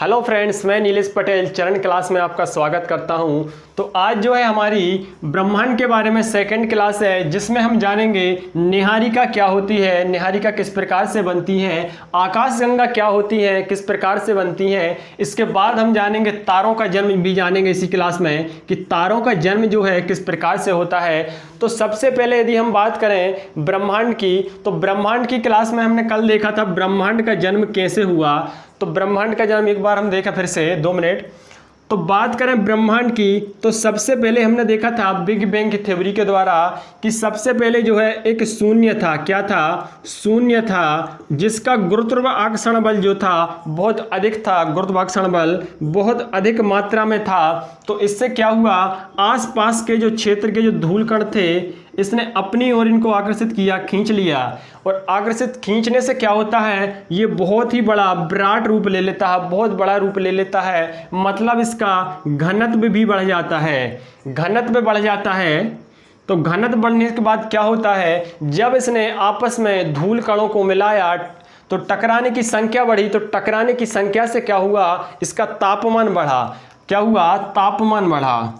Hello friends, मैं नीलेश पटेल चरण class में आपका स्वागत करता हूं। तो आज जो है हमारी ब्रह्मांड के बारे में सेकंड क्लास है, जिसमें हम जानेंगे निहारिका क्या होती है, निहारिका किस प्रकार से बनती है, आकाशगंगा क्या होती है, किस प्रकार से बनती है। इसके बाद हम जानेंगे तारों का जन्म भी जानेंगे इसी क्लास में कि तारों का जन्म जो है किस प्रकार से होता है। तो सबसे पहले यदि हम बात करें ब्रह्मांड की, तो ब्रह्मांड की क्लास में हमने कल देखा था ब्रह्मांड का जन्म कैसे हुआ। तो ब्रह्मांड का जन्म एक बार हम देखा फिर से 2 मिनट। तो बात करें ब्रह्मांड की, तो सबसे पहले हमने देखा था बिग बैंग की थ्योरी के द्वारा कि सबसे पहले जो है एक शून्य था। क्या था? शून्य था, जिसका गुरुत्वाकर्षण बल जो था बहुत अधिक था, गुरुत्वाकर्षण बल बहुत अधिक मात्रा में था। तो इससे क्या हुआ, आसपास के जो क्षेत्र के जो धूल कण थे इसने अपनी ओर इनको आकर्षित किया, खींच लिया। और आकर्षित खींचने से क्या होता है, ये बहुत ही बड़ा विराट रूप ले लेता है, बहुत बड़ा रूप ले लेता है। मतलब इसका घनत्व भी बढ़ जाता है, घनत्व बढ़ जाता है। तो घनत्व बढ़ने के बाद क्या होता है, जब इसने आपस में धूल कणों को मिलाया तो टकराने की संख्या बढ़ी। तो टकराने की संख्या से क्या हुआ, इसका तापमान बढ़ा। क्या हुआ? तापमान बढ़ा।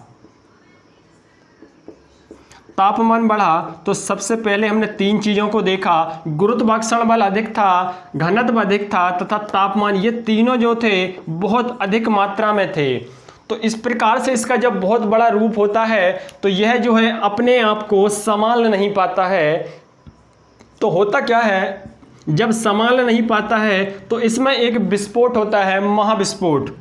तापमान बढ़ा तो सबसे पहले हमने 3 चीजों को देखा, गुरुत्वाकर्षण बल अधिक था, घनत्व अधिक था तथा तापमान। ये तीनों जो थे बहुत अधिक मात्रा में थे। तो इस प्रकार से इसका जब बहुत बड़ा रूप होता है तो यह जो है अपने आप को संभाल नहीं पाता है। तो होता क्या है, जब संभाल नहीं पाता है तो इसमें एक विस्फोट होता है, महाविस्फोट।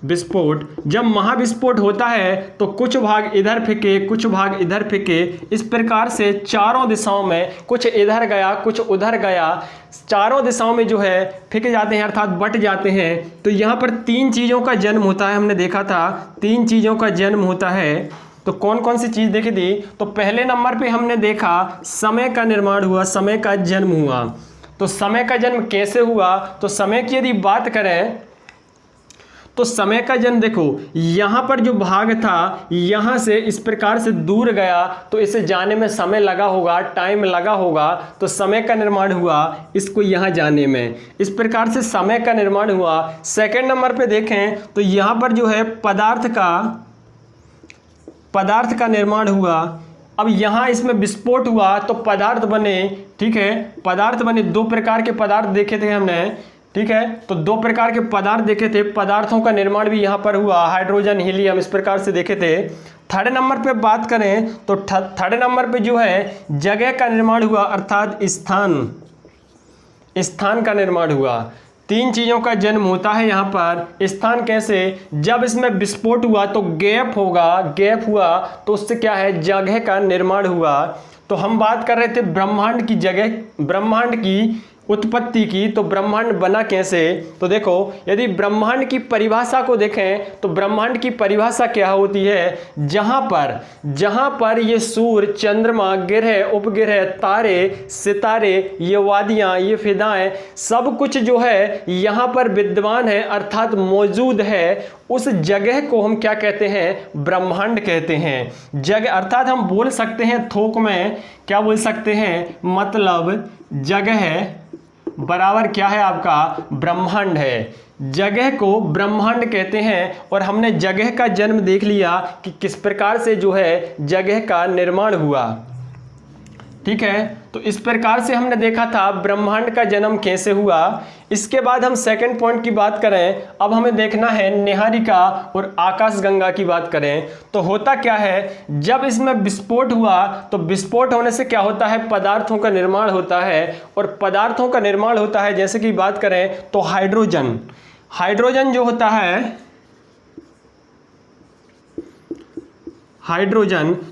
विस्फोट, जब महाविस्फोट होता है तो कुछ भाग इधर फेंके, कुछ भाग इधर फेंके, इस प्रकार से चारों दिशाओं में, कुछ इधर गया कुछ उधर गया, चारों दिशाओं में जो है फेंके जाते हैं, अर्थात बट जाते हैं। तो यहाँ पर 3 चीज़ों का जन्म होता है, हमने देखा था 3 चीज़ों का जन्म होता है। तो कौन कौन सी चीज़ देखी थी? तो पहले नंबर पे हमने देखा समय का निर्माण हुआ, समय का जन्म हुआ। तो समय का जन्म कैसे हुआ? तो समय की यदि बात करें तो समय का जन्म देखो, यहाँ पर जो भाग था यहाँ से इस प्रकार से दूर गया तो इसे जाने में समय लगा होगा, टाइम लगा होगा। तो समय का निर्माण हुआ इसको यहाँ जाने में, इस प्रकार से समय का निर्माण हुआ। सेकंड नंबर पे देखें तो यहाँ पर जो है पदार्थ का निर्माण हुआ। अब यहाँ इसमें विस्फोट हुआ तो पदार्थ बने, ठीक है, पदार्थ बने। 2 प्रकार के पदार्थ देखे थे हमने, ठीक है। तो 2 प्रकार के पदार्थ देखे थे, पदार्थों का निर्माण भी यहाँ पर हुआ, हाइड्रोजन, हीलियम, इस प्रकार से देखे थे। थर्ड नंबर पे बात करें तो थर्ड नंबर पे जो है जगह का निर्माण हुआ, अर्थात स्थान का निर्माण हुआ। 3 चीज़ों का जन्म होता है यहाँ पर। स्थान कैसे? जब इसमें विस्फोट हुआ तो गैप हुआ तो उससे क्या है, जगह का निर्माण हुआ। तो हम बात कर रहे थे ब्रह्मांड की जगह, ब्रह्मांड की उत्पत्ति की। तो ब्रह्मांड बना कैसे? तो देखो, यदि ब्रह्मांड की परिभाषा को देखें तो ब्रह्मांड की परिभाषा क्या होती है, जहां पर ये सूर्य, चंद्रमा, ग्रह, उपग्रह, तारे, सितारे, ये वादियां, ये फिदाएं, सब कुछ जो है यहां पर विद्यमान है, अर्थात मौजूद है। उस जगह को हम क्या कहते हैं? ब्रह्मांड कहते हैं। जगह अर्थात हम बोल सकते हैं थोक में, क्या बोल सकते हैं, मतलब जगह बराबर क्या है आपका, ब्रह्मांड है। जगह को ब्रह्मांड कहते हैं। और हमने जगह का जन्म देख लिया कि किस प्रकार से जो है जगह का निर्माण हुआ, ठीक है। तो इस प्रकार से हमने देखा था ब्रह्मांड का जन्म कैसे हुआ। इसके बाद हम सेकंड पॉइंट की बात करें, अब हमें देखना है निहारिका और आकाशगंगा की बात करें। तो होता क्या है, जब इसमें विस्फोट हुआ तो विस्फोट होने से क्या होता है, पदार्थों का निर्माण होता है। और पदार्थों का निर्माण होता है, जैसे कि बात करें तो हाइड्रोजन जो होता है,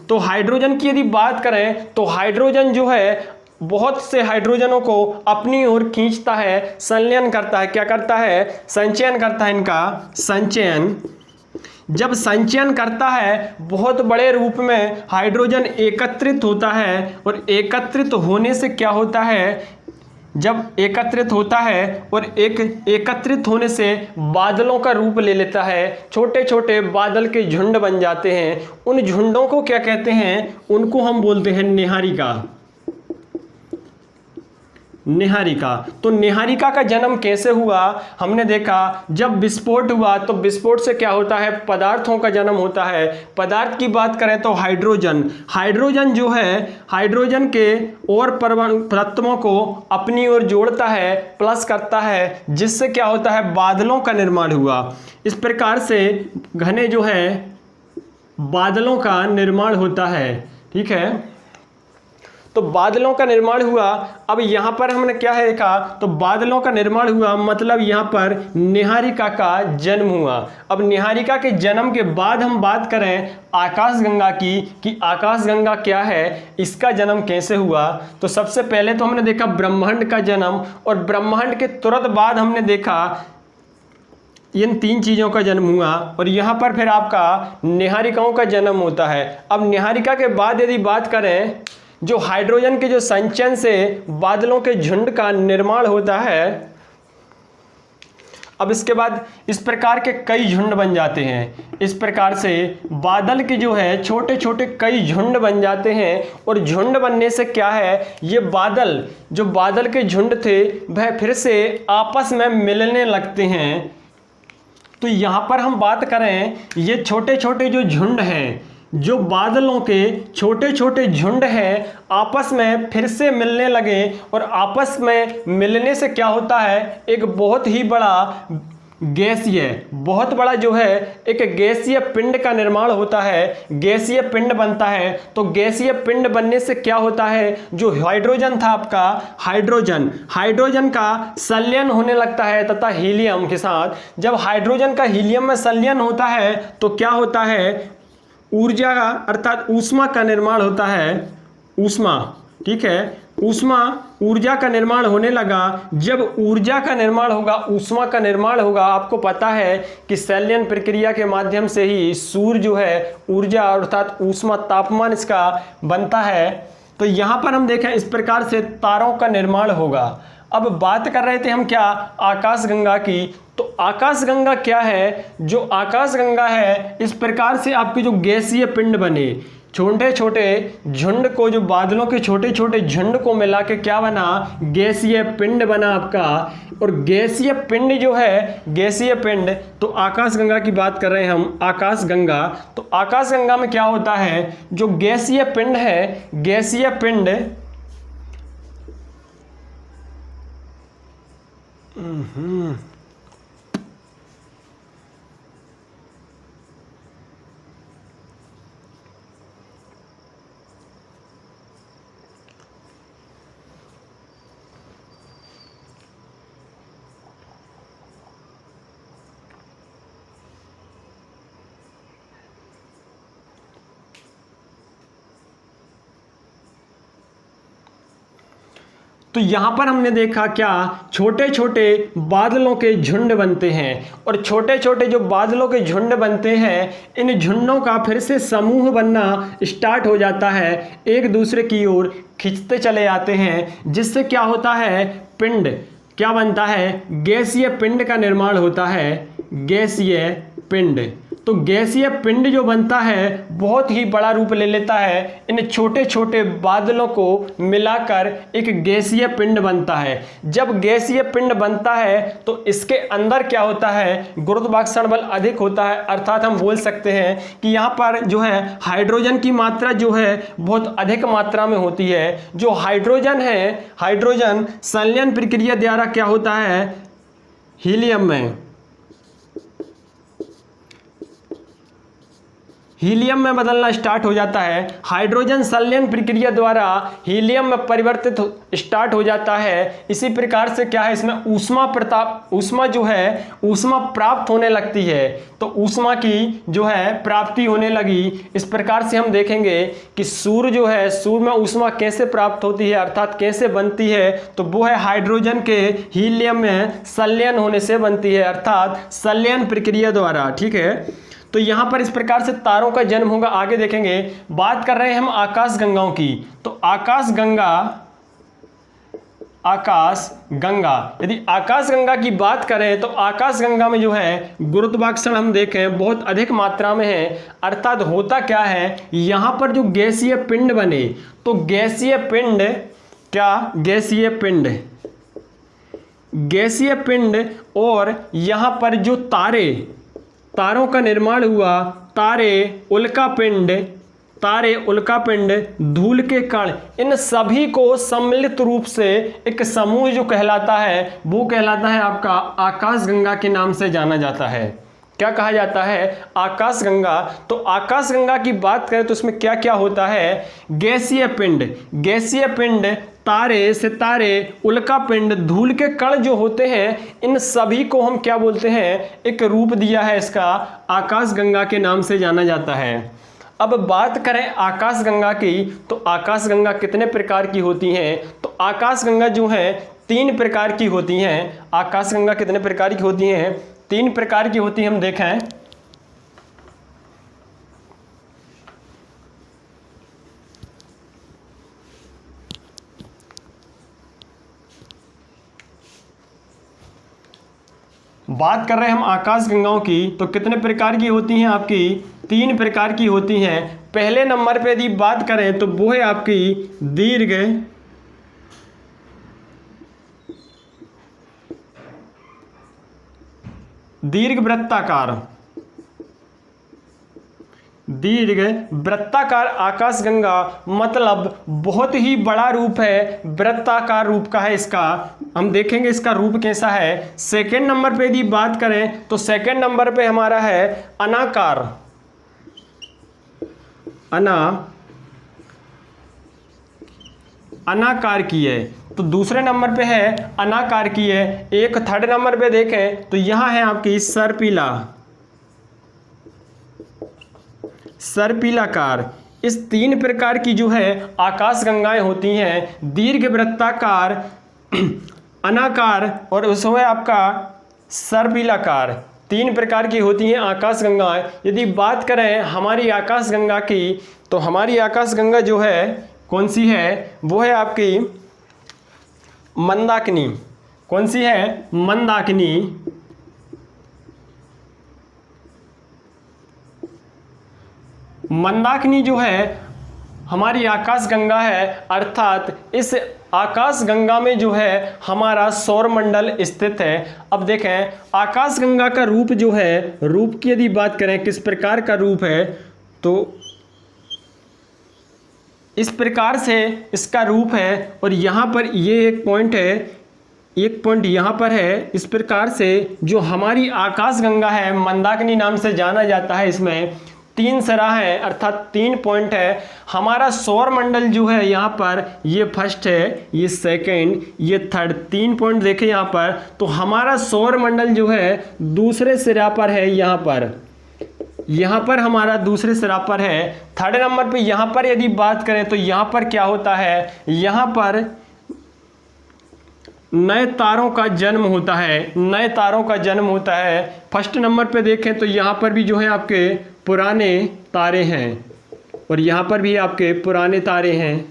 तो हाइड्रोजन की यदि बात करें तो हाइड्रोजन जो है बहुत से हाइड्रोजनों को अपनी ओर खींचता है, संलयन करता है। क्या करता है? संचयन करता है, इनका संचयन। जब संचयन करता है बहुत बड़े रूप में हाइड्रोजन एकत्रित होता है। और एकत्रित होने से क्या होता है, जब एकत्रित होता है और एकत्रित होने से बादलों का रूप ले लेता है, छोटे छोटे बादल के झुंड बन जाते हैं। उन झुंडों को क्या कहते हैं? उनको हम बोलते हैं निहारिका। निहारिका। तो निहारिका का जन्म कैसे हुआ? हमने देखा जब विस्फोट हुआ तो विस्फोट से क्या होता है, पदार्थों का जन्म होता है। पदार्थ की बात करें तो हाइड्रोजन, हाइड्रोजन जो है हाइड्रोजन के और परमाणु तत्वों को अपनी ओर जोड़ता है, प्लस करता है, जिससे क्या होता है, बादलों का निर्माण हुआ। इस प्रकार से घने जो है बादलों का निर्माण होता है। ठीक है, तो बादलों का निर्माण हुआ। अब यहाँ पर हमने क्या है देखा, तो बादलों का निर्माण हुआ मतलब यहाँ पर निहारिका का जन्म हुआ। अब निहारिका के जन्म के बाद हम बात करें आकाशगंगा की कि आकाशगंगा क्या है, इसका जन्म कैसे हुआ। तो सबसे पहले तो हमने देखा ब्रह्मांड का जन्म, और ब्रह्मांड के तुरंत बाद हमने देखा इन 3 चीज़ों का जन्म हुआ, और यहाँ पर फिर आपका निहारिकाओं का जन्म होता है। अब निहारिका के बाद यदि बात करें, जो हाइड्रोजन के जो संचयन से बादलों के झुंड का निर्माण होता है। अब इसके बाद इस प्रकार के कई झुंड बन जाते हैं। इस प्रकार से बादल के जो है छोटे छोटे कई झुंड बन जाते हैं, और झुंड बनने से क्या है, ये बादल जो बादल के झुंड थे वह फिर से आपस में मिलने लगते हैं। तो यहाँ पर हम बात करें, ये छोटे छोटे जो झुंड हैं, जो बादलों के छोटे छोटे झुंड हैं, आपस में फिर से मिलने लगे, और आपस में मिलने से क्या होता है, एक बहुत ही बड़ा गैसीय, बहुत बड़ा जो है एक गैसीय पिंड का निर्माण होता है, गैसीय पिंड बनता है। तो गैसीय पिंड बनने से क्या होता है, जो हाइड्रोजन था आपका, हाइड्रोजन का संलयन होने लगता है तथा हीलियम के साथ। जब हाइड्रोजन का हीलियम में संलयन होता है तो क्या होता है, ऊर्जा का अर्थात ऊष्मा का निर्माण होता है। ऊष्मा, ठीक है, ऊष्मा ऊर्जा का निर्माण होने लगा। जब ऊर्जा का निर्माण होगा, ऊष्मा का निर्माण होगा, आपको पता है कि संलयन प्रक्रिया के माध्यम से ही सूर्य जो है ऊर्जा अर्थात ऊष्मा तापमान इसका बनता है। तो यहाँ पर हम देखें इस प्रकार से तारों का निर्माण होगा। अब बात कर रहे थे हम क्या, आकाशगंगा की। तो आकाशगंगा क्या है, जो आकाशगंगा है इस प्रकार से आपके जो गैसीय पिंड बने, छोटे छोटे झुंड को, जो बादलों के छोटे छोटे झुंड को मिला के क्या बना, गैसीय पिंड बना आपका। और गैसीय पिंड जो है, गैसीय पिंड, तो आकाशगंगा की बात कर रहे हैं हम, आकाशगंगा। तो आकाशगंगा में क्या होता है, जो गैसीय पिंड है, गैसीय पिंड तो यहां पर हमने देखा क्या, छोटे छोटे बादलों के झुंड बनते हैं, और छोटे छोटे जो बादलों के झुंड बनते हैं, इन झुंडों का फिर से समूह बनना स्टार्ट हो जाता है, एक दूसरे की ओर खींचते चले आते हैं, जिससे क्या होता है, पिंड क्या बनता है, गैसीय पिंड का निर्माण होता है, गैसीय पिंड। तो गैसीय पिंड जो बनता है बहुत ही बड़ा रूप ले लेता है, इन छोटे छोटे बादलों को मिलाकर एक गैसीय पिंड बनता है। जब गैसीय पिंड बनता है तो इसके अंदर क्या होता है, गुरुत्वाकर्षण बल अधिक होता है, अर्थात हम बोल सकते हैं कि यहाँ पर जो है हाइड्रोजन की मात्रा जो है बहुत अधिक मात्रा में होती है। जो हाइड्रोजन है, हाइड्रोजन संलयन प्रक्रिया द्वारा क्या होता है, हीलियम में बदलना स्टार्ट हो जाता है। हाइड्रोजन संलयन प्रक्रिया द्वारा हीलियम में परिवर्तित स्टार्ट हो जाता है। इसी प्रकार से क्या है, इसमें ऊष्मा जो है ऊष्मा प्राप्त होने लगती है। तो ऊष्मा की जो है प्राप्ति होने लगी। इस प्रकार से हम देखेंगे कि सूर्य जो है, सूर्य में ऊष्मा कैसे प्राप्त होती है अर्थात कैसे बनती है, तो वो है हाइड्रोजन के हीलियम में संलयन होने से बनती है, अर्थात संलयन प्रक्रिया द्वारा। ठीक है, तो यहाँ पर इस प्रकार से तारों का जन्म होगा। आगे देखेंगे, बात कर रहे हैं हम आकाशगंगाओं की। तो आकाशगंगा, यदि आकाशगंगा की बात करें तो आकाशगंगा में जो है गुरुत्वाकर्षण हम देखें बहुत अधिक मात्रा में है। अर्थात होता क्या है, यहाँ पर जो गैसीय पिंड बने, तो गैसीय पिंड क्या, गैसीय पिंड गैसीय पिंड और यहाँ पर जो तारों का निर्माण हुआ, तारे, उल्का पिंड, धूल के कण, इन सभी को सम्मिलित रूप से एक समूह जो कहलाता है वो कहलाता है आपका आकाशगंगा के नाम से जाना जाता है। क्या कहा जाता है? आकाशगंगा। तो आकाशगंगा की बात करें तो उसमें क्या क्या होता है? गैसीय पिंड, तारे, सितारे, उल्का पिंड, धूल के कण जो होते हैं, इन सभी को हम क्या बोलते हैं? एक रूप दिया है इसका, आकाशगंगा के नाम से जाना जाता है। अब बात करें आकाशगंगा की, तो आकाशगंगा कितने प्रकार की होती हैं? तो आकाशगंगा जो है 3 प्रकार की होती हैं। आकाशगंगा कितने प्रकार की होती हैं? 3 प्रकार की होती हैं। हम देखें, बात कर रहे हैं हम आकाशगंगाओं की, तो कितने प्रकार की होती हैं? आपकी 3 प्रकार की होती हैं। पहले नंबर पे यदि बात करें तो वो है आपकी दीर्घ वृत्ताकार आकाशगंगा, मतलब बहुत ही बड़ा रूप है, वृत्ताकार रूप का है इसका। हम देखेंगे इसका रूप कैसा है। सेकंड नंबर पे यदि बात करें तो सेकंड नंबर पे हमारा है अनाकार की है। तो दूसरे नंबर पे है अनाकार की है। एक थर्ड नंबर पे देखें तो यहां है आपकी सर्पिलाकार। इस 3 प्रकार की जो है आकाशगंगाएं होती हैं, दीर्घ वृत्ताकार, अनाकार और उसमें आपका सर्पिलाकार। 3 प्रकार की होती हैं आकाशगंगाएं। यदि बात करें हमारी आकाशगंगा की, तो हमारी आकाशगंगा जो है कौन सी है? वो है आपकी मंदाकिनी। कौन सी है? मंदाकिनी। मंदाकिनी जो है हमारी आकाशगंगा है, अर्थात इस आकाशगंगा में जो है हमारा सौरमंडल स्थित है। अब देखें आकाशगंगा का रूप जो है, रूप की यदि बात करें किस प्रकार का रूप है, तो इस प्रकार से इसका रूप है। और यहाँ पर ये एक पॉइंट है, एक पॉइंट यहाँ पर है। इस प्रकार से जो हमारी आकाशगंगा है मंदाकिनी नाम से जाना जाता है। इसमें 3 सिरा है, अर्थात 3 पॉइंट है। हमारा सौरमंडल जो है यहाँ पर ये फर्स्ट है, ये सेकंड, ये थर्ड, 3 पॉइंट देखें यहाँ पर। तो हमारा सौरमंडल जो है दूसरे सिरा पर है, यहाँ पर हमारा दूसरे सिरा पर है। थर्ड नंबर पे यहाँ पर यदि बात करें तो यहाँ पर क्या होता है? यहाँ पर नए तारों का जन्म होता है। फर्स्ट नंबर पे देखें तो यहाँ पर भी जो है आपके पुराने तारे हैं, और यहाँ पर भी आपके पुराने तारे हैं।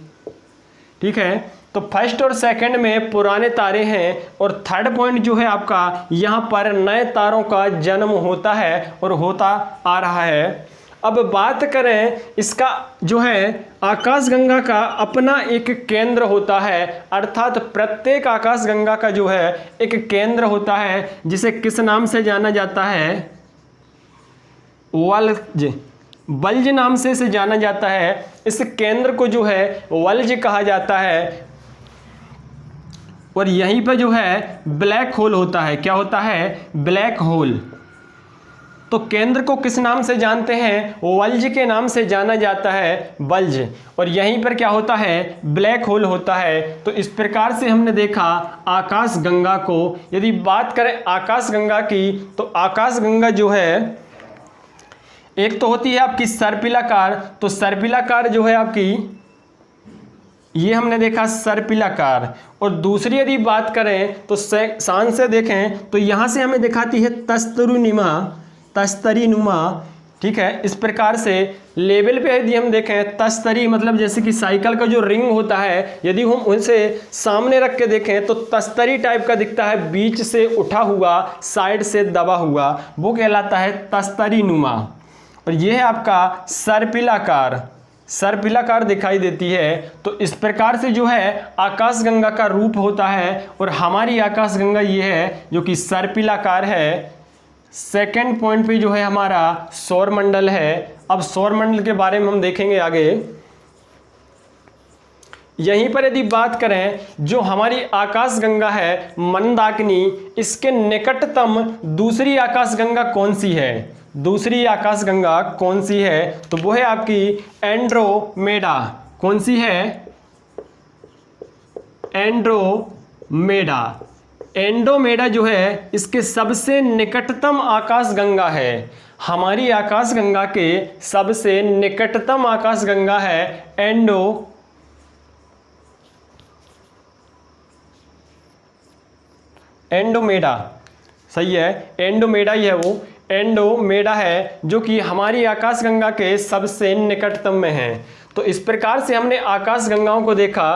ठीक है, तो फर्स्ट और सेकंड में पुराने तारे हैं, और थर्ड पॉइंट जो है आपका यहाँ पर नए तारों का जन्म होता है और होता आ रहा है। अब बात करें इसका जो है आकाशगंगा का अपना एक केंद्र होता है, अर्थात प्रत्येक आकाशगंगा का जो है एक केंद्र होता है, जिसे किस नाम से जाना जाता है? वल्ज नाम से इसे जाना जाता है। इस केंद्र को जो है वल्ज कहा जाता है। और यहीं पर जो है ब्लैक होल होता है। क्या होता है? Black hole. तो केंद्र को किस नाम से जानते हैं? वल्ज के नाम से जाना जाता है, वल्ज। और यहीं पर क्या होता है? ब्लैक होल होता है। तो इस प्रकार से हमने देखा आकाशगंगा को। यदि बात करें आकाशगंगा की, तो आकाशगंगा जो है एक तो होती है आपकी सर्पिलाकार। तो सर्पिलाकार जो है आपकी, ये हमने देखा सर्पिलाकार। और दूसरी यदि बात करें तो शान से देखें तो यहाँ से हमें दिखाती है तस्तरीनुमा। ठीक है, इस प्रकार से लेवल पे यदि हम देखें, तस्तरी मतलब जैसे कि साइकिल का जो रिंग होता है, यदि हम उसे सामने रख के देखें तो तस्तरी टाइप का दिखता है, बीच से उठा हुआ, साइड से दबा हुआ, वो कहलाता है तस्तरीनुमा। और ये है आपका सर्पिलाकार। सर्पिलाकार दिखाई देती है। तो इस प्रकार से जो है आकाशगंगा का रूप होता है और हमारी आकाशगंगा ये है जो कि सर्पिलाकार है। सेकंड पॉइंट पे जो है हमारा सौरमंडल है। अब सौरमंडल के बारे में हम देखेंगे आगे। यहीं पर यदि बात करें, जो हमारी आकाशगंगा है मंदाकिनी, इसके निकटतम दूसरी आकाशगंगा कौन सी है? दूसरी आकाशगंगा कौन सी है? तो वो है आपकी एंड्रोमेडा। कौन सी है? एंड्रोमेडा। एंड्रोमेडा जो है इसके सबसे निकटतम आकाशगंगा है। हमारी आकाशगंगा के सबसे निकटतम आकाशगंगा है एंडोमेडा। सही है, एंडोमेडा ही है वो। एंडोमेडा है जो कि हमारी आकाशगंगा के सबसे निकटतम में है। तो इस प्रकार से हमने आकाशगंगाओं को देखा।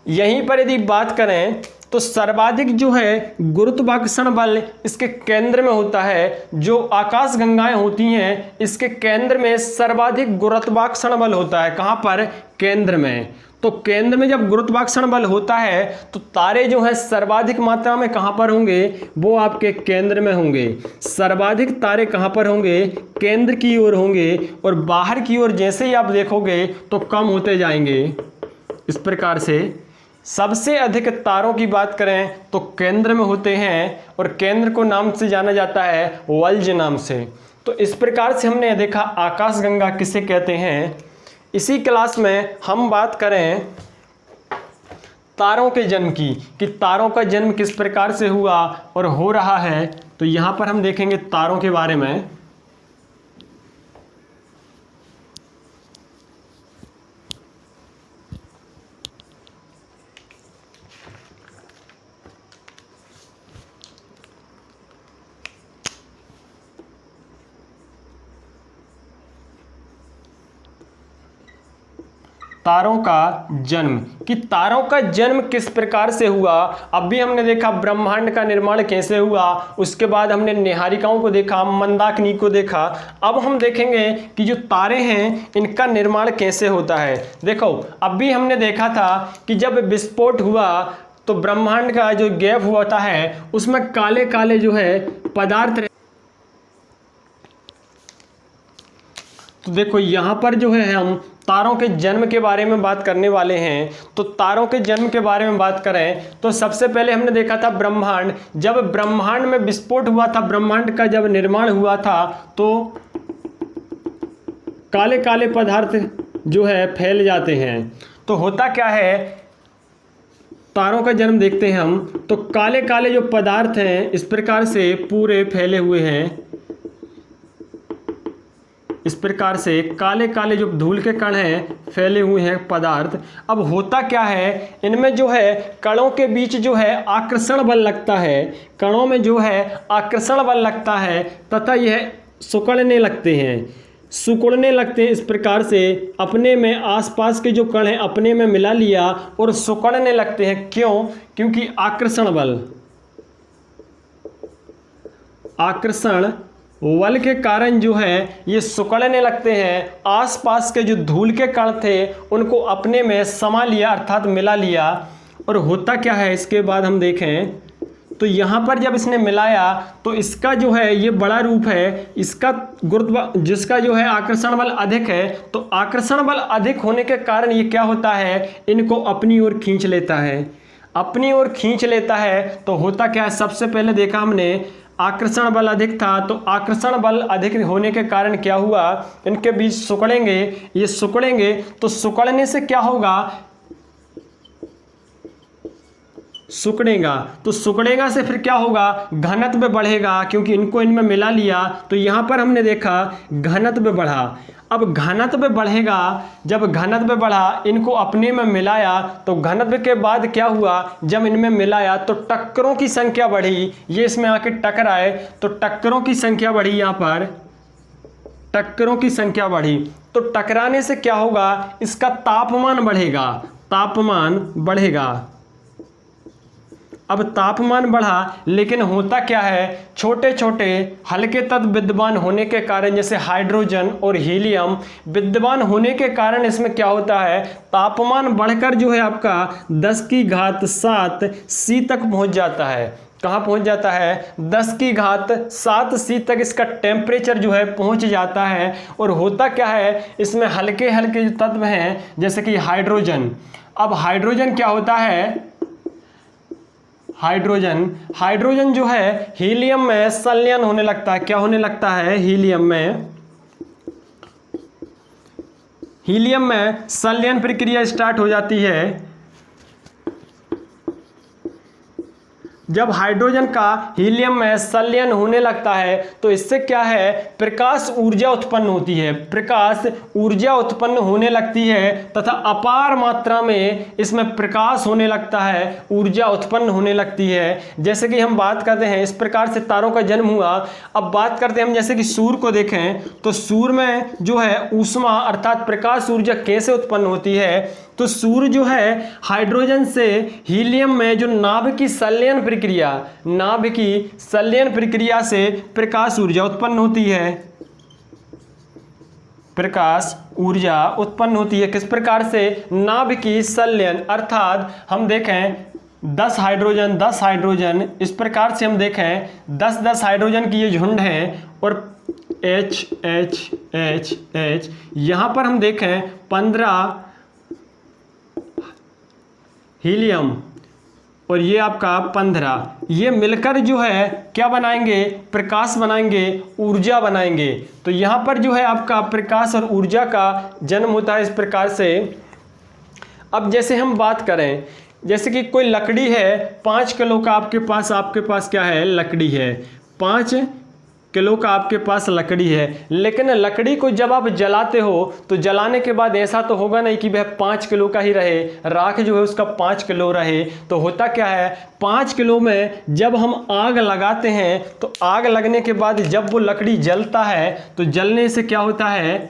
यहीं पर यदि बात करें तो सर्वाधिक जो है गुरुत्वाकर्षण बल इसके केंद्र में होता है। जो आकाशगंगाएं होती हैं इसके केंद्र में सर्वाधिक गुरुत्वाकर्षण बल होता है। कहाँ पर? केंद्र में। तो केंद्र में जब गुरुत्वाकर्षण बल होता है तो तारे जो है सर्वाधिक मात्रा में कहाँ पर होंगे? वो आपके केंद्र में होंगे। सर्वाधिक तारे कहाँ पर होंगे? केंद्र की ओर होंगे। और बाहर की ओर जैसे ही आप देखोगे तो कम होते जाएंगे। इस प्रकार से सबसे अधिक तारों की बात करें तो केंद्र में होते हैं और केंद्र को नाम से जाना जाता है वल्ज नाम से। तो इस प्रकार से हमने देखा आकाशगंगा किसे कहते हैं। इसी क्लास में हम बात करें तारों के जन्म की, कि तारों का जन्म किस प्रकार से हुआ और हो रहा है। तो यहाँ पर हम देखेंगे तारों के बारे में। तारों का जन्म, कि तारों का जन्म किस प्रकार से हुआ। अब भी हमने देखा ब्रह्मांड का निर्माण कैसे हुआ, उसके बाद हमने निहारिकाओं को देखा, मंदाकिनी को देखा। अब हम देखेंगे कि जो तारे हैं इनका निर्माण कैसे होता है। देखो, अब भी हमने देखा था कि जब विस्फोट हुआ तो ब्रह्मांड का जो गैप हुआ है उसमें काले काले जो है पदार्थ। तो देखो यहाँ पर जो है हम तारों के जन्म के बारे में बात करने वाले हैं। तो तारों के जन्म के बारे में बात करें तो सबसे पहले हमने देखा था ब्रह्मांड। जब ब्रह्मांड में विस्फोट हुआ था, ब्रह्मांड का जब निर्माण हुआ था तो काले काले पदार्थ जो है फैल जाते हैं। तो होता क्या है, तारों का जन्म देखते हैं हम। तो काले काले जो पदार्थ हैं इस प्रकार से पूरे फैले हुए हैं। इस प्रकार से काले काले जो धूल के कण हैं फैले हुए हैं पदार्थ। अब होता क्या है, इनमें जो है कणों के बीच जो है आकर्षण बल लगता है। कणों में जो है आकर्षण बल लगता है तथा यह सिकुड़ने लगते हैं। इस प्रकार से अपने में आसपास के जो कण हैं अपने में मिला लिया और सिकुड़ने लगते हैं। क्यों? क्योंकि आकर्षण बल के कारण जो है ये सिकुड़ने लगते हैं। आसपास के जो धूल के कण थे उनको अपने में समा लिया अर्थात मिला लिया। और होता क्या है, इसके बाद हम देखें तो यहाँ पर जब इसने मिलाया तो इसका जो है ये बड़ा रूप है, इसका गुरुत्व जिसका जो है आकर्षण बल अधिक है। तो आकर्षण बल अधिक होने के कारण ये क्या होता है, इनको अपनी ओर खींच लेता है। तो होता क्या है, सबसे पहले देखा हमने आकर्षण बल अधिक था। तो आकर्षण बल अधिक होने के कारण क्या हुआ, इनके बीच सिकुड़ेंगे। तो सिकुड़ने से क्या होगा, तो सिकुड़ेगा से फिर क्या होगा, घनत्व बढ़ेगा। क्योंकि इनको इनमें मिला लिया तो यहाँ पर हमने देखा घनत्व बढ़ा। अब घनत्व बढ़ेगा, जब घनत्व बढ़ा इनको अपने में मिलाया तो घनत्व के बाद क्या हुआ, जब इनमें मिलाया तो टक्करों की संख्या बढ़ी। ये इसमें आके टकराए तो टक्करों की संख्या बढ़ी। यहाँ पर टक्करों की संख्या बढ़ी तो टकराने से क्या होगा, इसका तापमान बढ़ेगा। अब तापमान बढ़ा, लेकिन होता क्या है, छोटे छोटे हल्के तत्व विद्यमान होने के कारण, जैसे हाइड्रोजन और हीलियम विद्यमान होने के कारण इसमें क्या होता है, तापमान बढ़कर जो है आपका 10⁻7 C तक पहुंच जाता है। कहाँ पहुंच जाता है, 10⁻7 C तक इसका टेम्परेचर जो है पहुंच जाता है। और होता क्या है, इसमें हल्के हल्के जो तत्व हैं जैसे कि हाइड्रोजन। अब हाइड्रोजन क्या होता है, हाइड्रोजन जो है हीलियम में संलयन होने लगता है। क्या होने लगता है, हीलियम में संलयन प्रक्रिया स्टार्ट हो जाती है। जब हाइड्रोजन का हीलियम में संलयन होने लगता है तो इससे क्या है, प्रकाश ऊर्जा उत्पन्न होती है, प्रकाश ऊर्जा उत्पन्न होने लगती है तथा अपार मात्रा में इसमें प्रकाश होने लगता है, ऊर्जा उत्पन्न होने लगती है। जैसे कि हम बात करते हैं इस प्रकार से तारों का जन्म हुआ। अब बात करते हैं हम, जैसे कि सूर्य को देखें तो सूर्य में जो है ऊष्मा अर्थात प्रकाश ऊर्जा कैसे उत्पन्न होती है, तो सूर्य जो है हाइड्रोजन से हीलियम में जो नाभिकीय संलयन प्रक्रिया से प्रकाश ऊर्जा उत्पन्न होती है। प्रकाश ऊर्जा उत्पन्न होती है किस प्रकार से, नाभिकीय संलयन, अर्थात हम देखें 10 हाइड्रोजन इस प्रकार से हम देखें 10 हाइड्रोजन की ये झुंड है और H यहाँ पर हम देखें 15 हीलियम और ये आपका 15, ये मिलकर जो है क्या बनाएंगे, प्रकाश बनाएंगे, ऊर्जा बनाएंगे। तो यहाँ पर जो है आपका प्रकाश और ऊर्जा का जन्म होता है इस प्रकार से। अब जैसे हम बात करें, जैसे कि कोई लकड़ी है 5 किलो का आपके पास क्या है, लकड़ी है, 5 किलो का आपके पास लकड़ी है। लेकिन लकड़ी को जब आप जलाते हो तो जलाने के बाद ऐसा तो होगा नहीं कि वह 5 किलो का ही रहे, राख जो है उसका 5 किलो रहे। तो होता क्या है, 5 किलो में जब हम आग लगाते हैं तो आग लगने के बाद जब वो लकड़ी जलता है तो जलने से क्या होता है,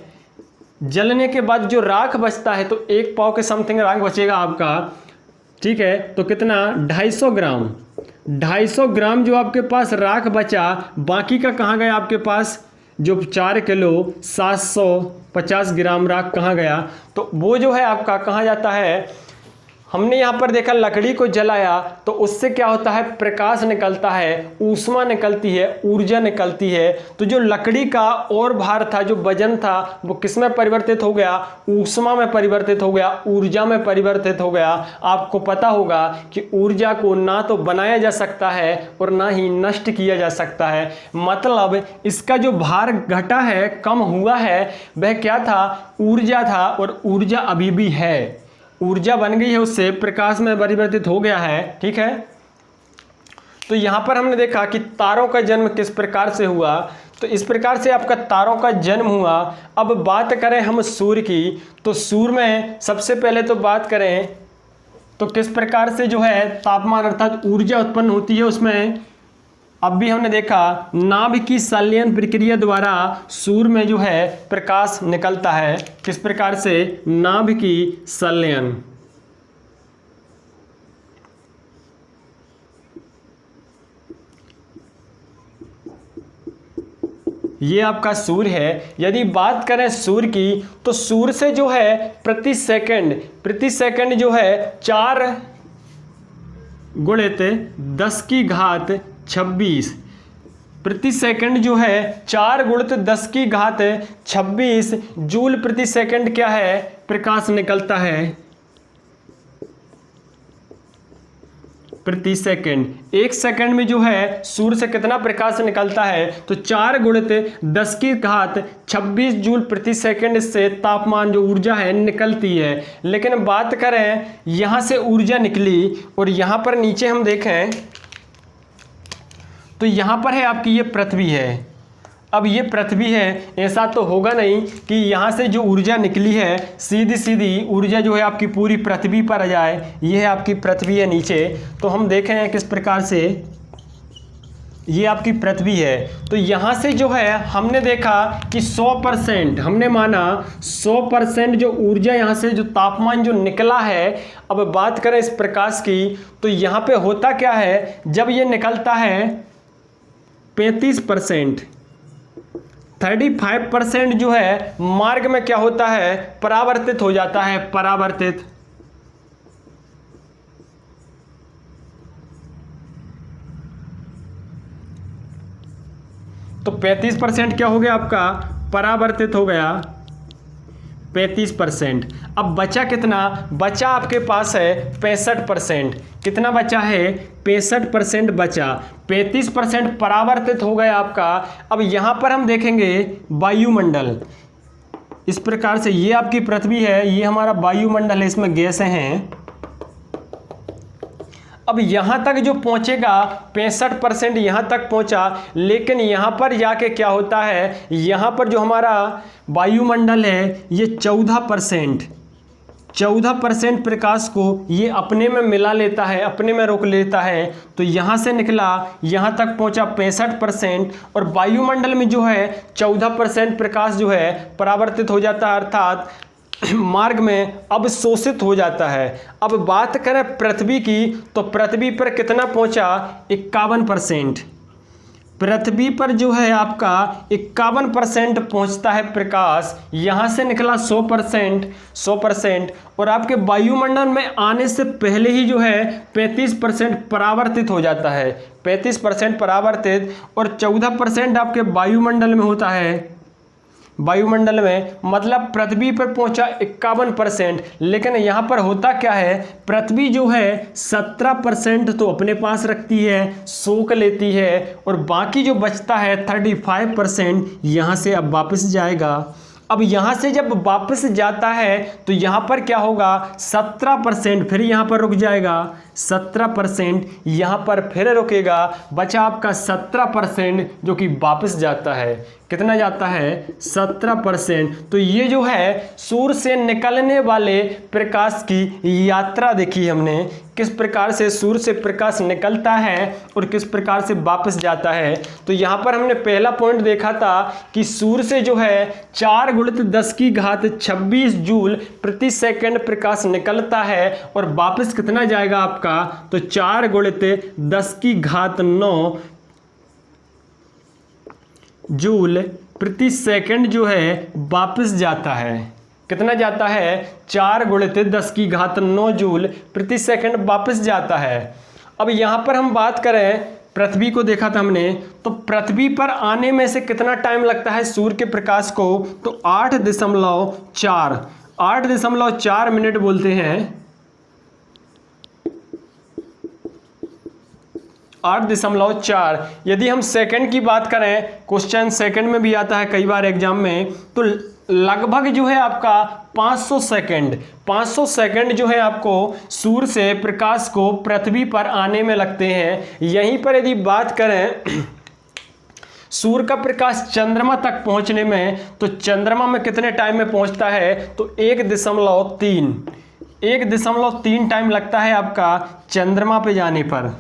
जलने के बाद जो राख बचता है तो 1 पाव के समथिंग राख बचेगा आपका, ठीक है। तो कितना, 250 ग्राम जो आपके पास राख बचा, बाकी का कहाँ गया आपके पास, जो 4 किलो 750 ग्राम राख कहाँ गया, तो वो जो है आपका कहाँ जाता है। हमने यहाँ पर देखा लकड़ी को जलाया तो उससे क्या होता है, प्रकाश निकलता है, ऊष्मा निकलती है, ऊर्जा निकलती है। तो जो लकड़ी का और भार था, जो वजन था, वो किस में परिवर्तित हो गया, ऊष्मा में परिवर्तित हो गया, ऊर्जा में परिवर्तित हो गया। आपको पता होगा कि ऊर्जा को ना तो बनाया जा सकता है और ना ही नष्ट किया जा सकता है। मतलब इसका जो भार घटा है, कम हुआ है, वह क्या था, ऊर्जा था, और ऊर्जा अभी भी है, ऊर्जा बन गई है, उससे प्रकाश में परिवर्तित हो गया है, ठीक है। तो यहाँ पर हमने देखा कि तारों का जन्म किस प्रकार से हुआ। तो इस प्रकार से आपका तारों का जन्म हुआ। अब बात करें हम सूर्य की, तो सूर्य में सबसे पहले तो बात करें तो किस प्रकार से जो है तापमान अर्थात ऊर्जा उत्पन्न होती है उसमें। अब भी हमने देखा नाभिकीय संलयन प्रक्रिया द्वारा सूर्य में जो है प्रकाश निकलता है। किस प्रकार से, नाभिकीय संलयन। ये आपका सूर्य है। यदि बात करें सूर्य की, तो सूर्य से जो है प्रति सेकंड जो है 4 × 10⁻26 प्रति सेकंड जो है 4 × 10⁻26 जूल प्रति सेकंड क्या है, प्रकाश निकलता है प्रति सेकंड। 1 सेकंड में जो है सूर्य से कितना प्रकाश निकलता है, तो 4 × 10⁻26 जूल प्रति सेकंड से तापमान जो ऊर्जा है निकलती है। लेकिन बात करें यहाँ से ऊर्जा निकली और यहाँ पर नीचे हम देखें तो यहाँ पर है आपकी ये पृथ्वी है। अब ये पृथ्वी है, ऐसा तो होगा नहीं कि यहाँ से जो ऊर्जा निकली है सीधी ऊर्जा जो है आपकी पूरी पृथ्वी पर आ जाए। ये है आपकी पृथ्वी है नीचे। तो हम देखें किस प्रकार से ये आपकी पृथ्वी है। तो यहाँ से जो है हमने देखा कि 100%, हमने माना 100% जो ऊर्जा यहाँ से जो तापमान जो निकला है। अब बात करें इस प्रकाश की, तो यहाँ पे होता क्या है, जब ये निकलता है 35%, 35% जो है मार्ग में क्या होता है, परावर्तित हो जाता है, परावर्तित। तो 35% क्या हो गया आपका, परावर्तित हो गया 35%। अब बचा कितना, बचा आपके पास है 65%। कितना बचा है, 65% बचा। 35% परावर्तित हो गया आपका। अब यहाँ पर हम देखेंगे वायुमंडल, इस प्रकार से ये आपकी पृथ्वी है, ये हमारा वायुमंडल है, इसमें गैसें हैं। अब यहाँ तक जो पहुँचेगा 65% यहाँ तक पहुँचा, लेकिन यहाँ पर जाके क्या होता है, यहाँ पर जो हमारा वायुमंडल है ये 14% प्रकाश को ये अपने में मिला लेता है, अपने में रोक लेता है। तो यहाँ से निकला, यहाँ तक पहुँचा 65%, और वायुमंडल में जो है 14% प्रकाश जो है परावर्तित हो जाता है, अर्थात मार्ग में अवशोषित हो जाता है। अब बात करें पृथ्वी की, तो पृथ्वी पर कितना पहुंचा, 51%। पृथ्वी पर जो है आपका 51% पहुंचता है प्रकाश, यहां से निकला 100%, और आपके वायुमंडल में आने से पहले ही जो है 35% परावर्तित हो जाता है, 35% परावर्तित, और 14% आपके वायुमंडल में होता है। वायुमंडल में मतलब पृथ्वी पर पहुंचा 51%, लेकिन यहाँ पर होता क्या है, पृथ्वी जो है 17% तो अपने पास रखती है, सोख लेती है, और बाकी जो बचता है 35% यहाँ से अब वापस जाएगा। अब यहाँ से जब वापस जाता है तो यहाँ पर क्या होगा, 17% फिर यहाँ पर रुक जाएगा, 17% यहाँ पर फिर रुकेगा, बचा आपका 17% जो कि वापस जाता है। कितना जाता है, 17%। तो ये जो है सूर्य से निकलने वाले प्रकाश की यात्रा देखी हमने, किस प्रकार से सूर्य से प्रकाश निकलता है और किस प्रकार से वापस जाता है। तो यहाँ पर हमने पहला पॉइंट देखा था कि सूर्य से जो है 4 × 10⁻26 जूल प्रति सेकंड प्रकाश निकलता है, और वापस कितना जाएगा आपका, तो 4 × 10⁹ जूल प्रति सेकंड जो है वापस जाता है। कितना जाता है, 4 × 10⁹ जूल प्रति सेकंड वापस जाता है। अब यहाँ पर हम बात करें, पृथ्वी को देखा था हमने, तो पृथ्वी पर आने में से कितना टाइम लगता है सूर्य के प्रकाश को, तो 8.4 मिनट बोलते हैं, 8.4। यदि हम सेकंड की बात करें, क्वेश्चन सेकंड में भी आता है कई बार एग्जाम में, तो लगभग जो है आपका 500 सेकंड जो है आपको सूर्य से प्रकाश को पृथ्वी पर आने में लगते हैं। यहीं पर यदि बात करें सूर्य का प्रकाश चंद्रमा तक पहुंचने में, तो चंद्रमा में कितने टाइम में पहुंचता है, तो 1.3 टाइम लगता है आपका चंद्रमा पे जाने पर।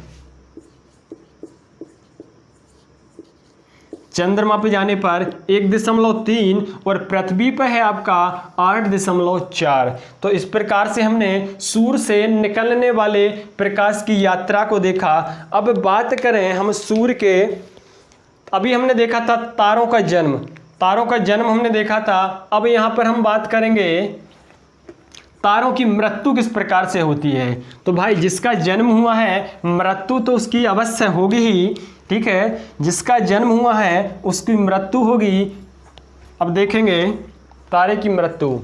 चंद्रमा पे जाने पर 1.3, और पृथ्वी पर है आपका 8.4। तो इस प्रकार से हमने सूर्य से निकलने वाले प्रकाश की यात्रा को देखा। अब बात करें हम सूर्य के, अभी हमने देखा था तारों का जन्म हमने देखा था। अब यहाँ पर हम बात करेंगे तारों की मृत्यु किस प्रकार से होती है। तो भाई जिसका जन्म हुआ है, मृत्यु तो उसकी अवश्य होगी ही, ठीक है, जिसका जन्म हुआ है उसकी मृत्यु होगी। अब देखेंगे तारे की मृत्यु।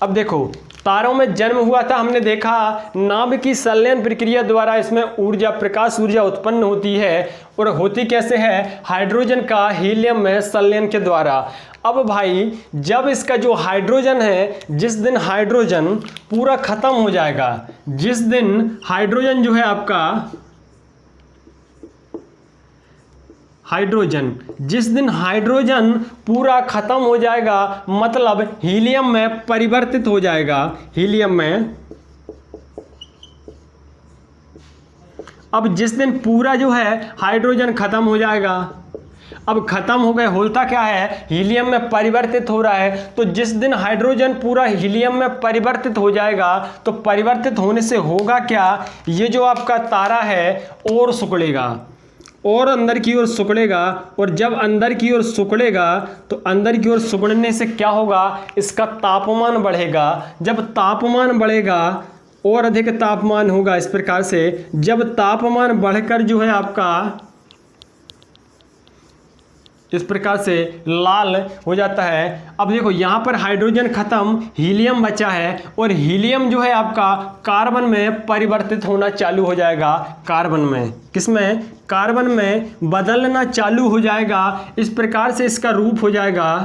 अब देखो तारों में जन्म हुआ था, हमने देखा नाभिक की संलयन प्रक्रिया द्वारा इसमें ऊर्जा, प्रकाश ऊर्जा उत्पन्न होती है, और होती कैसे है, हाइड्रोजन का हीलियम में संलयन के द्वारा। अब भाई जब इसका जो हाइड्रोजन है, जिस दिन हाइड्रोजन पूरा खत्म हो जाएगा, जिस दिन हाइड्रोजन जो है आपका जिस दिन हाइड्रोजन पूरा खत्म हो जाएगा, मतलब हीलियम में परिवर्तित हो जाएगा, हीलियम में। अब जिस दिन पूरा जो है हाइड्रोजन खत्म हो जाएगा, अब खत्म हो गए, होता क्या है हीलियम में परिवर्तित हो रहा है। तो जिस दिन हाइड्रोजन पूरा हीलियम में परिवर्तित हो जाएगा तो परिवर्तित होने से होगा क्या, ये जो आपका तारा है और सिकुड़ेगा और अंदर की ओर सिकुड़ेगा, और जब अंदर की ओर सिकुड़ेगा तो अंदर की ओर सिकुड़ने से क्या होगा, इसका तापमान बढ़ेगा। जब तापमान बढ़ेगा और अधिक तापमान होगा, इस प्रकार से जब तापमान बढ़कर जो है आपका इस प्रकार से लाल हो जाता है। अब देखो यहाँ पर हाइड्रोजन खत्म, हीलियम बचा है, और हीलियम जो है आपका कार्बन में परिवर्तित होना चालू हो जाएगा। कार्बन में, किसमें, कार्बन में बदलना चालू हो जाएगा। इस प्रकार से इसका रूप हो जाएगा।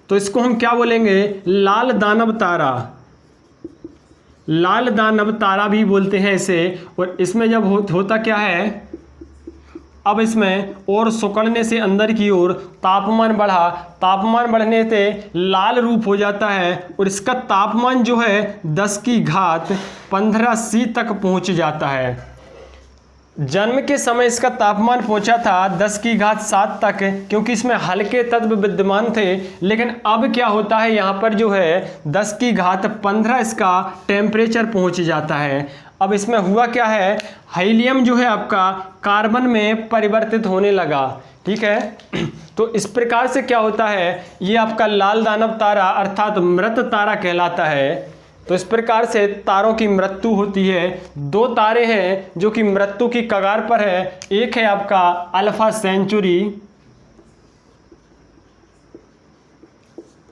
तो इसको हम क्या बोलेंगे, लाल दानव तारा। लाल दानव तारा भी बोलते हैं इसे। और इसमें जब होता क्या है, अब इसमें और सिकुड़ने से अंदर की ओर तापमान बढ़ा, तापमान बढ़ने से लाल रूप हो जाता है, और इसका तापमान जो है 10 की घात 15 C तक पहुंच जाता है। जन्म के समय इसका तापमान पहुंचा था 10 की घात 7 तक, क्योंकि इसमें हल्के तत्व विद्यमान थे। लेकिन अब क्या होता है, यहाँ पर जो है 10 की घात 15 इसका टेम्परेचर पहुंच जाता है। अब इसमें हुआ क्या है, हीलियम जो है आपका कार्बन में परिवर्तित होने लगा। ठीक है, तो इस प्रकार से क्या होता है, ये आपका लाल दानव तारा अर्थात मृत तारा कहलाता है। तो इस प्रकार से तारों की मृत्यु होती है। 2 तारे हैं जो कि मृत्यु की कगार पर है। एक है आपका अल्फा सेंचुरी,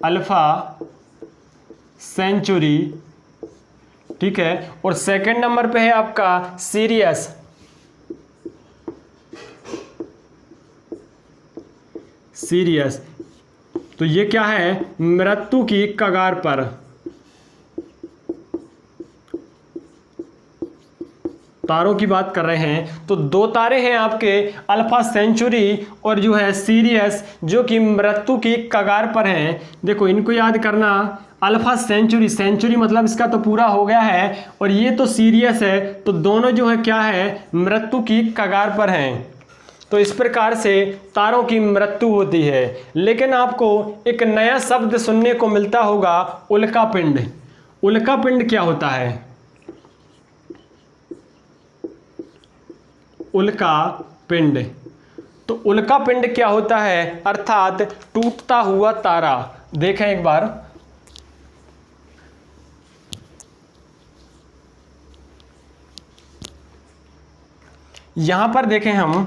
अल्फा सेंचुरी, ठीक है, और सेकंड नंबर पे है आपका सीरियस। सीरियस, तो ये क्या है, मृत्यु की कगार पर। तारों की बात कर रहे हैं। तो 2 तारे हैं आपके, अल्फा सेंचुरी और जो है सीरियस, जो कि मृत्यु की कगार पर हैं। देखो इनको याद करना, अल्फा सेंचुरी, सेंचुरी मतलब इसका तो पूरा हो गया है, और ये तो सीरियस है, तो दोनों जो है क्या है, मृत्यु की कगार पर हैं। तो इस प्रकार से तारों की मृत्यु होती है। लेकिन आपको एक नया शब्द सुनने को मिलता होगा, उल्कापिंड। उल्कापिंड क्या होता है, उल्कापिंड। तो उल्कापिंड क्या होता है, अर्थात टूटता हुआ तारा। देखें एक बार, यहां पर देखें हम,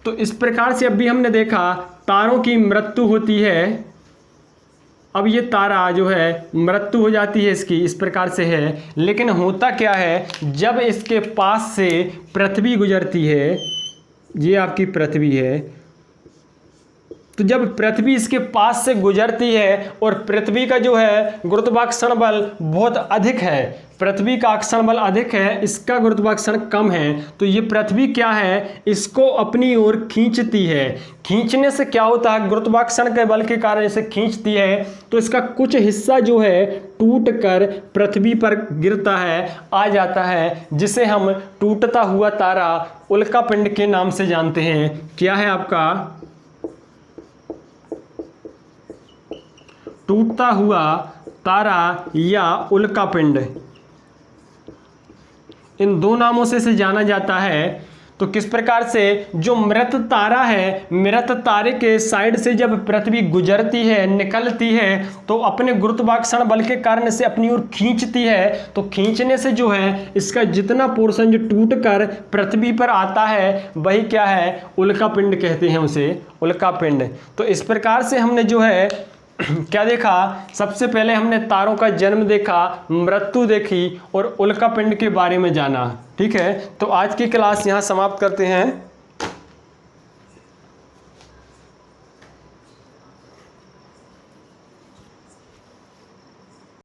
तो इस प्रकार से अभी हमने देखा तारों की मृत्यु होती है। अब ये तारा जो है मृत्यु हो जाती है इसकी, इस प्रकार से है। लेकिन होता क्या है, जब इसके पास से पृथ्वी गुजरती है, ये आपकी पृथ्वी है, तो जब पृथ्वी इसके पास से गुजरती है और पृथ्वी का जो है गुरुत्वाकर्षण बल बहुत अधिक है, पृथ्वी का आकर्षण बल अधिक है, इसका गुरुत्वाकर्षण कम है, तो ये पृथ्वी क्या है, इसको अपनी ओर खींचती है। खींचने से क्या होता है, गुरुत्वाकर्षण के बल के कारण इसे खींचती है, तो इसका कुछ हिस्सा जो है टूट कर पृथ्वी पर गिरता है, आ जाता है, जिसे हम टूटता हुआ तारा उल्कापिंड के नाम से जानते हैं। क्या है आपका, टूटता हुआ तारा या उल्कापिंड। इन 2 नामों से इसे जाना जाता है। तो किस प्रकार से जो मृत तारा है, मृत तारे के साइड से जब पृथ्वी गुजरती है, निकलती है, तो अपने गुरुत्वाकर्षण बल के कारण से अपनी ओर खींचती है। तो खींचने से जो है इसका जितना पोर्शन जो टूटकर पृथ्वी पर आता है, वही क्या है, उल्कापिंड कहते हैं उसे, उल्कापिंड। तो इस प्रकार से हमने जो है क्या देखा, सबसे पहले हमने तारों का जन्म देखा, मृत्यु देखी और उल्कापिंड के बारे में जाना। ठीक है, तो आज की क्लास यहाँ समाप्त करते हैं।